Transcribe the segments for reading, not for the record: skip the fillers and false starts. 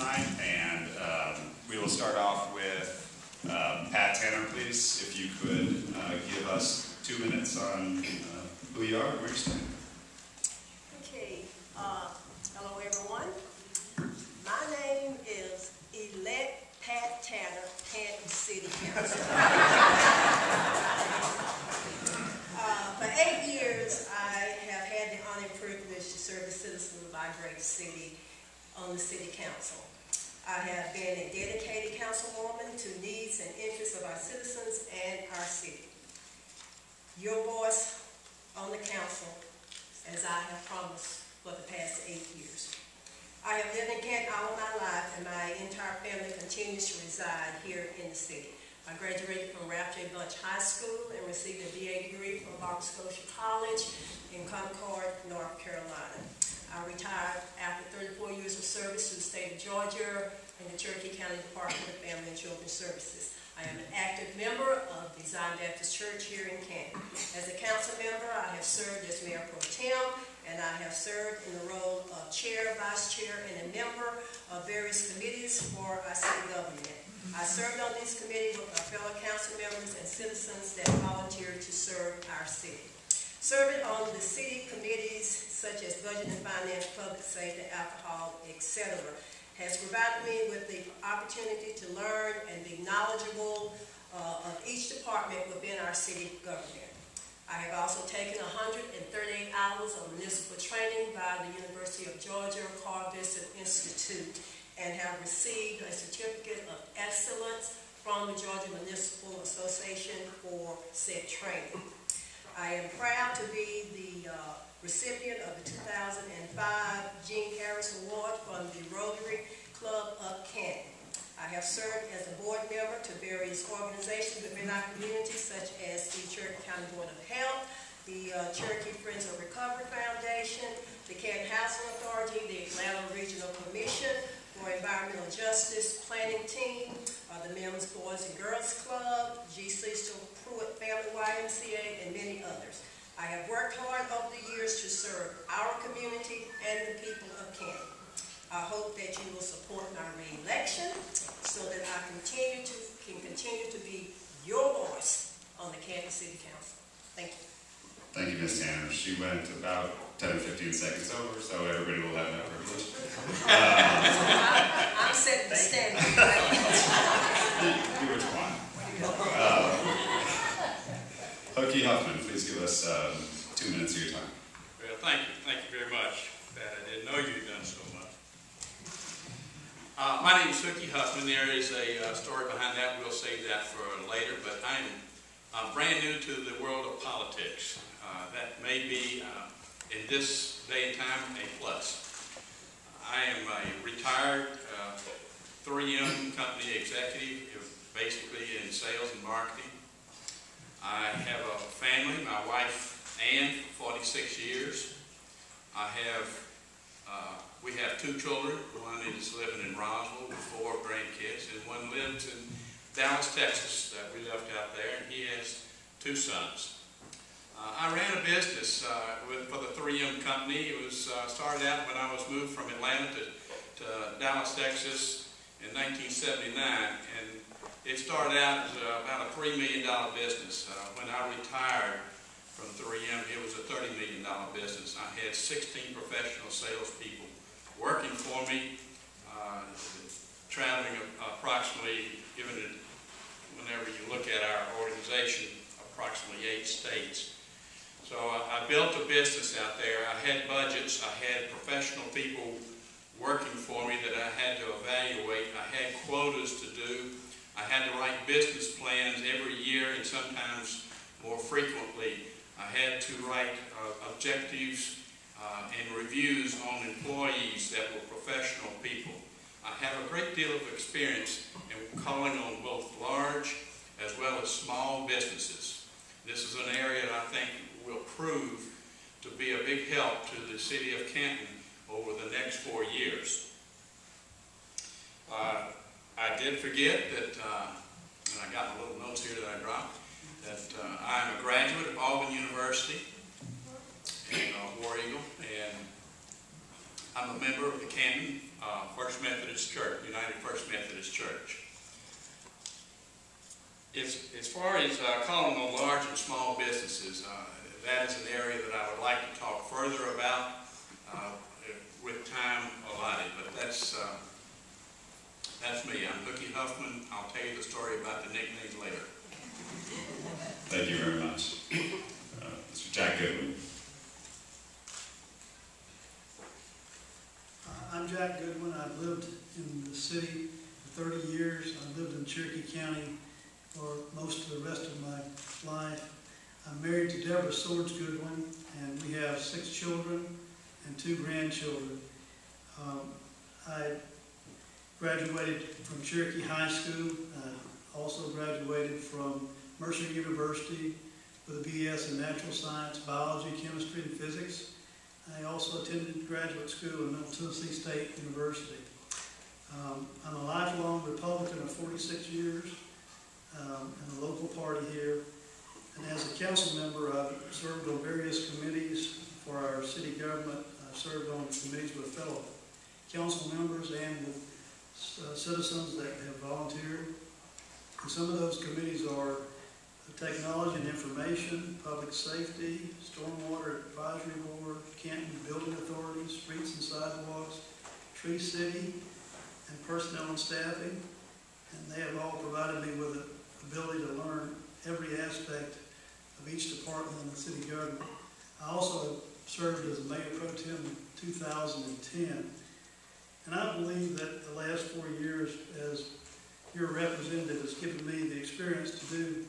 tonight, and we will start off with Pat Tanner, please, if you could give us 2 minutes on who you are and where you stand. Okay, hello everyone. My name is Elect Pat Tanner, Canton City Council. For 8 years, I have had the honor and privilege to serve the citizens of our great city on the city council. I have been a dedicated councilwoman to needs and interests of our citizens and our city. Your voice on the council, as I have promised for the past 8 years. I have lived in Canton all my life, and my entire family continues to reside here in the city. I graduated from Ralph J. Bunch High School and received a BA degree from Nova Scotia College in Concord, North Carolina. I retired after 34 years of service to the state of Georgia in the Cherokee County Department of Family and Children's Services. I am an active member of the Zion Baptist Church here in Canton. As a council member, I have served as Mayor Pro Tem, and I have served in the role of Chair, Vice Chair, and a member of various committees for our city government. I served on this committee with my fellow council members and citizens that volunteered to serve our city. Serving on the city committees such as Budget and Finance, Public Safety, Alcohol, etc., has provided me with the opportunity to learn and be knowledgeable of each department within our city government. I have also taken 138 hours of municipal training by the University of Georgia Carl Vinson Institute and have received a certificate of excellence from the Georgia Municipal Association for said training. I am proud to be the recipient of the 2005 Jean Harris Award from the Rotary Club of Canton. I have served as a board member to various organizations within our community, such as the Cherokee County Board of Health, the Cherokee Friends of Recovery Foundation, the Canton Housing Authority, the Atlanta Regional Commission for Environmental Justice Planning Team, the Men's Boys and Girls Club, G. Cecil Pruitt Family YMCA, and many others. I have worked hard over the years to serve our community and the people of Canton. I hope that you will support my re-election so that I can continue to be your voice on the Canton City Council. Thank you. Thank you, Ms. Tanner. She went about 10 or 15 seconds over, so everybody will have that privilege. I'm setting the standard. You were one. Hooky Huffman, please give us 2 minutes of your time. Well, thank you. Thank you very much, Pat. I didn't know you'd done so much. My name is Hooky Huffman. There is a story behind that. We'll save that for later, but I'm brand new to the world of politics. That may be, in this day and time, a plus. I am a retired 3M company executive, basically in sales and marketing. I have a family, my wife Ann, for 46 years. We have 2 children. One is living in Roswell with 4 grandkids, and one lives in Dallas, Texas, that we left out there, and he has 2 sons. I ran a business for the 3M company. It was started out when I was moved from Atlanta to Dallas, Texas in 1979, and it started out as about a $3 million business. When I retired from 3M, it was a $30 million business. I had 16 professional salespeople working for me, traveling approximately, given it, whenever you look at our organization, approximately 8 states. So I built a business out there. I had budgets. I had professional people working for me that I had to evaluate. I had quotas to do. I had to write business plans every year and sometimes more frequently. I had to write objectives and reviews on employees that were professional people. I have a great deal of experience in calling on both large as well as small businesses. This is an area that I think will prove to be a big help to the city of Canton over the next 4 years. I did forget that, and I got my little notes here that I dropped, that I'm a graduate of Auburn University in War Eagle, and I'm a member of the Canton First First Methodist Church, United First Methodist Church. As far as calling on large and small businesses, that is an area that I would like to talk further about with time allotted, but that's me. I'm Hooky Huffman. I'll tell you the story about the nickname later. Thank you very much. Mr. Jack Goodwin. I'm Jack Goodwin. I've lived in the city for 30 years. I've lived in Cherokee County for most of the rest of my life. I'm married to Deborah Swords Goodwin, and we have 6 children and 2 grandchildren. I graduated from Cherokee High School. I also graduated from Mercer University with a BS in natural science, biology, chemistry, and physics. I also attended graduate school at Middle Tennessee State University. I'm a lifelong Republican of 46 years in the local party here. And as a council member, I've served on various committees for our city government. I've served on committees with fellow council members and with citizens that have volunteered. And some of those committees are Technology and Information, Public Safety, Stormwater Advisory Board, Canton Building Authority, Streets and Sidewalks, Tree City, and Personnel and Staffing. And they have all provided me with the ability to learn every aspect of each department in the city government. I also served as a Mayor Pro Tem in 2010. And I believe that the last 4 years as your representative has given me the experience to do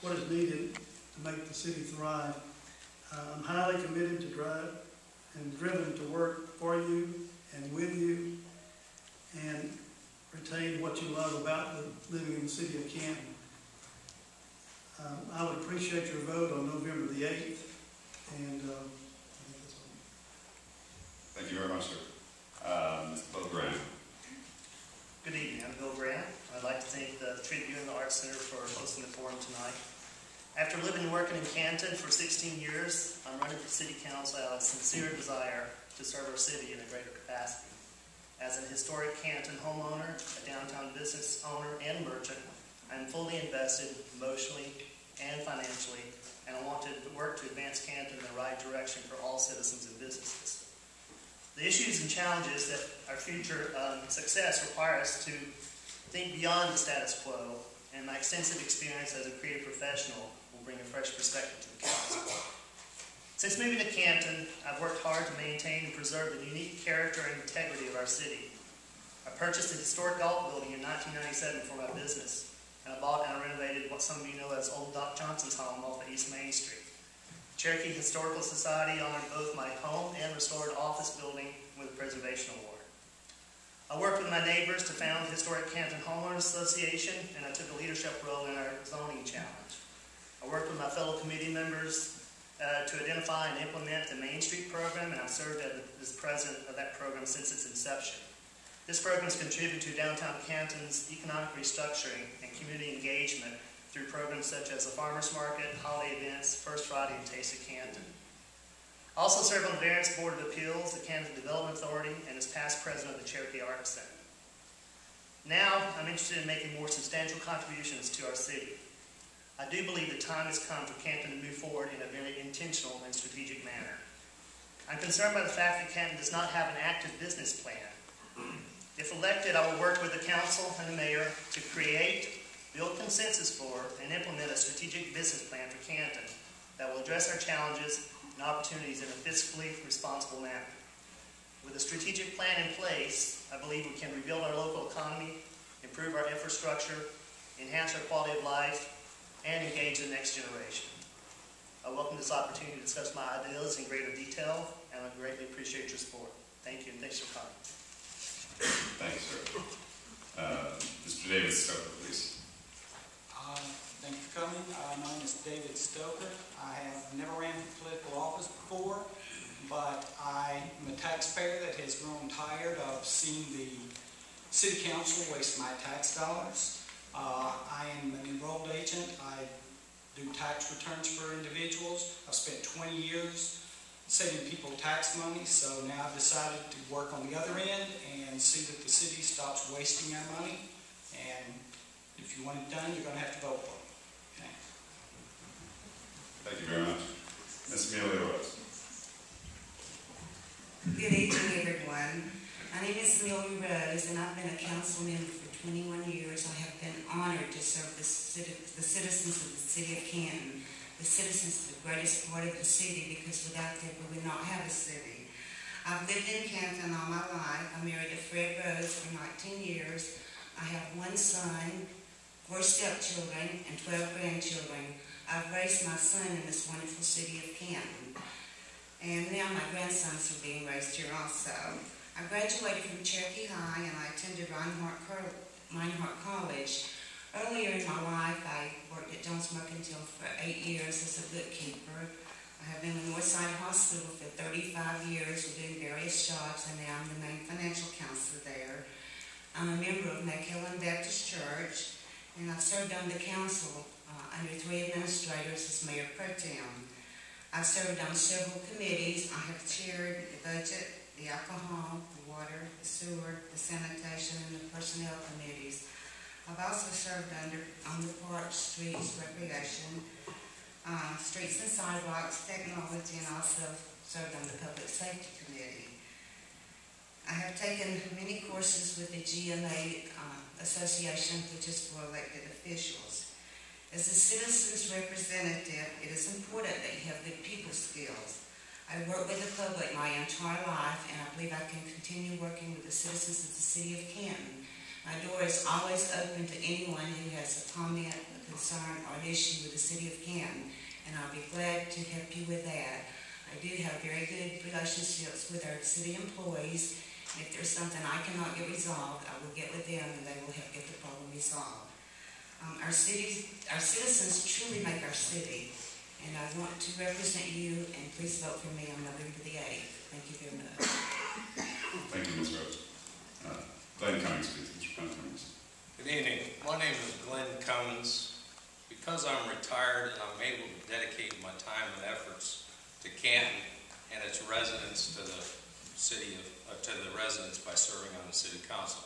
what is needed to make the city thrive. I'm highly committed to drive and driven to work for you and with you and retain what you love about living in the city of Canton. I would appreciate your vote on November the 8th, and I think that's all. Thank you very much, sir. Mr. Bill Graham. Good evening, I'm Bill Graham. I'd like to thank the Tribune and the Arts Center for hosting the forum tonight. After living and working in Canton for 16 years, I'm running for City Council out of a sincere desire to serve our city in a greater capacity. As an historic Canton homeowner, a downtown business owner, and merchant, I'm fully invested emotionally and financially, and I want to work to advance Canton in the right direction for all citizens and businesses. The issues and challenges that our future success require us to think beyond the status quo, and my extensive experience as a creative professional will bring a fresh perspective to the council. Since moving to Canton, I've worked hard to maintain and preserve the unique character and integrity of our city. I purchased a historic golf building in 1997 for my business, and I bought and renovated what some of you know as Old Doc Johnson's home off of East Main Street. Cherokee Historical Society honored both my home and restored office building with a preservation award. I worked with my neighbors to found the Historic Canton Homeowners Association, and I took a leadership role in our zoning challenge. I worked with my fellow committee members to identify and implement the Main Street program, and I've served as president of that program since its inception. This program has contributed to downtown Canton's economic restructuring and community engagement through programs such as the Farmers Market, holiday events, First Friday, and Taste of Canton. I also serve on the Variance Board of Appeals, the Canton Development Authority, and as past president of the Cherokee Arts Center. Now, I'm interested in making more substantial contributions to our city. I do believe the time has come for Canton to move forward in a very intentional and strategic manner. I'm concerned by the fact that Canton does not have an active business plan. If elected, I will work with the council and the mayor to create, build consensus for, and implement a strategic business plan for Canton that will address our challenges and opportunities in a fiscally responsible manner. With a strategic plan in place, I believe we can rebuild our local economy, improve our infrastructure, enhance our quality of life, and engage the next generation. I welcome this opportunity to discuss my ideas in greater detail, and I greatly appreciate your support. Thank you, and thanks for coming. Thank you, sir. Mr. David Stoker, please. Thank you for coming. My name is David Stoker. I have never ran for political office before, but I am a taxpayer that has grown tired of seeing the city council waste my tax dollars. I am an enrolled agent. I do tax returns for individuals. I've spent 20 years saving people tax money, so now I've decided to work on the other end and see that the city stops wasting our money. And if you want it done, you're going to have to vote for it. Thanks. Thank you very much. Ms. Amelia Rose. Good evening, everyone. My name is Amelia Rose, and I've been a council member for 21 years. I have been honored to serve the citizens of the city of Canton, the citizens of the greatest part of the city, because without them we would not have a city. I've lived in Canton all my life. I married to Fred Rose for 19 years. I have one son, 4 stepchildren, and 12 grandchildren. I've raised my son in this wonderful city of Canton. And now my grandsons are being raised here also. I graduated from Cherokee High and I attended Reinhardt College. Earlier in my life, I worked at Jones Mercantile for 8 years as a bookkeeper. I have been in Northside Hospital for 35 years doing various jobs, and now I'm the main financial counselor there. I'm a member of McKellen Baptist Church, and I've served on the council under 3 administrators as mayor pro tem. I've served on several committees. I have chaired the budget, the alcohol, the water, the sewer, the sanitation, and the personnel committees. I've also served on the parks, streets, recreation, streets and sidewalks, technology, and also served on the public safety committee. I have taken many courses with the GMA Association, which is for elected officials. As a citizen's representative, it is important that you have good people skills. I work with the public my entire life, and I believe I can continue working with the citizens of the city of Canton. My door is always open to anyone who has a comment, a concern, or an issue with the city of Canton, and I'll be glad to help you with that. I do have very good relationships with our city employees, and if there's something I cannot get resolved, I will get with them and they will help get the problem resolved. Our citizens truly make our city, and I want to represent you, and please vote for me on November the 8th. Thank you very much. Thank you, Ms. Rose. Glen Cummins, please. Mr. Glen Cummins. Good evening. My name is Glen Cummins. Because I'm retired and I'm able to dedicate my time and efforts to Canton and its residents to the city to the residents by serving on the city council.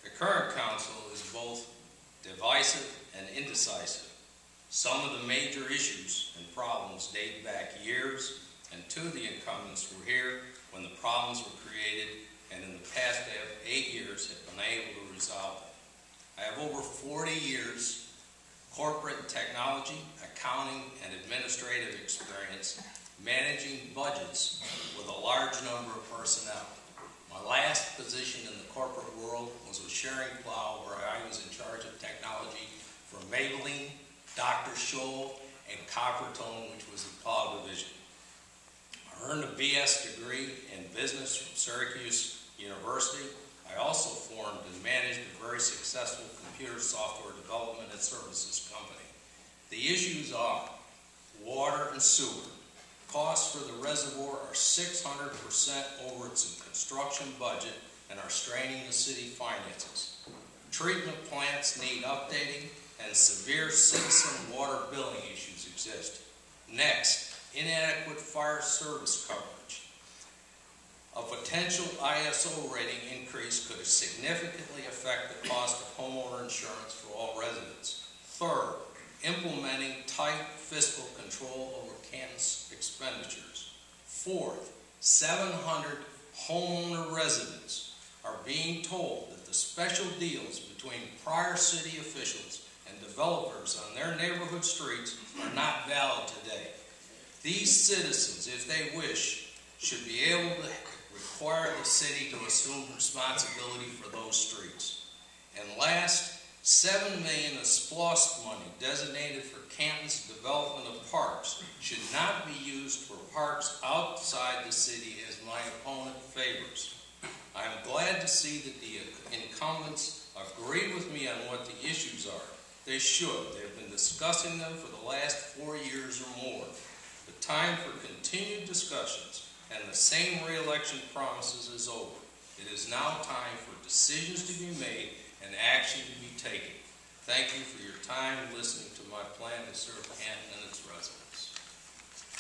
The current council is both divisive and indecisive. Some of the major issues and problems date back years, and 2 of the incumbents were here when the problems were created, and in the past 8 years have been able to resolve them. I have over 40 years corporate technology, accounting, and administrative experience managing budgets with a large number of personnel. My last position in the corporate world was with Sharing Plow, where I was in charge of technology for Maybelline, Dr. Scholl, and Coppertone, which was the plow division. I earned a BS degree in business from Syracuse University. I also formed and managed a very successful computer software development and services company. The issues are water and sewer. Costs for the reservoir are 600% over its construction budget and are straining the city finances. Treatment plants need updating, and severe citizen water billing issues exist. Next, inadequate fire service coverage. A potential ISO rating increase could significantly affect the cost of homeowner insurance for all residents. Third, implementing tight fiscal control over Canton's expenditures. Fourth, 700 homeowner residents are being told that the special deals between prior city officials and developers on their neighborhood streets are not valid today. These citizens, if they wish, should be able to require the city to assume responsibility for those streets. And last, $7 million of SPLOST money designated for Canton's development of parks should not be used for parks outside the city as my opponent favors. I am glad to see that the incumbents agree with me on what the issues are. They should. They've been discussing them for the last 4 years or more. The time for continued discussions and the same re-election promises is over. It is now time for decisions to be made and action to be taken. Thank you for your time listening to my plan to serve Canton and its residents.